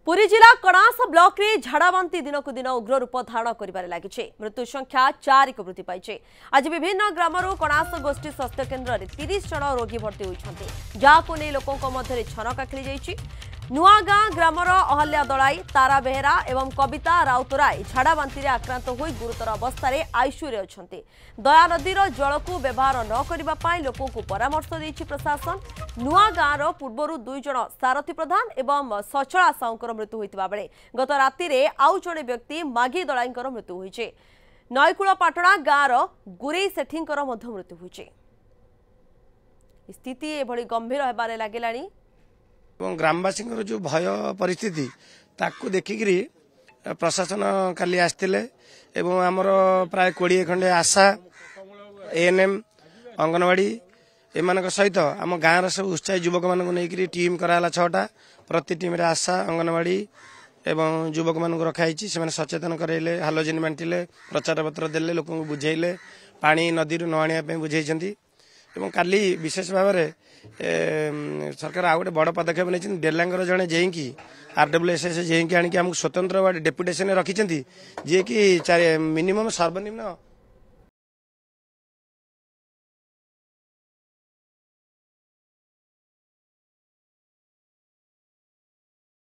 पुरी जिला कणास ब्लॉक रे झाड़ाबांती दिन को दिन उग्र रूप धारण कर लगी। मृत्यु संख्या 4 को वृद्धि पाई। आज विभिन्न ग्रामर कणास गोष्ठी स्वास्थ्य केन्द्र में 30 जन रोगी भर्ती होती, जहां नहीं लोकों मध्य छनका खेली। नुआगां ग्रामर अहल्या दलाई, तारा बेहेरा एवं कविता राउतराय झाड़ाबांती आक्रांत हो गुरुतर अवस्था आईसीयू अच्छे। दया नदीर जल को व्यवहार न करने लोकों को परामर्श देछि प्रशासन। नुआगांर पूर्वर 2 जन सारथी प्रधान एवं सचला साउंकर मृत्यु होता बेले गत राति रे आउ जड़े व्यक्ति माघी दलाईंकर मृत्यु होइछे। नईकूल पाटणा गाँवर गुरेई सेठींकर मध्य मृत्यु होइछे। स्थिति एभली गंभीर हेबारे लागिलानी। ग्रामवासी जो भय परिस्थिति ताकू देखिकी प्रशासन काली आसते एवं आमर प्राय 20 खंडे आशा एएनएम अंगनवाड़ी एमान सहित आम गाँव सब उत्साही युवक मानक नहीं टीम कराला 6टा प्रति टीम रे आशा अंगनवाड़ी एवं युवक मानक रखाई से सचेतन करैले हालोजिन बांटिले प्रचार पत्र देले लोक बुझेले पानी नदी न आने बुझे। काली विशेष भाव में सरकार आ गए बड़ पदक्षेप नहीं डेलांगर जड़े जेकी RWSS जेकी आमको स्वतंत्र डेपुटेशन रखी जी कि मिनिमम सर्वनिम्न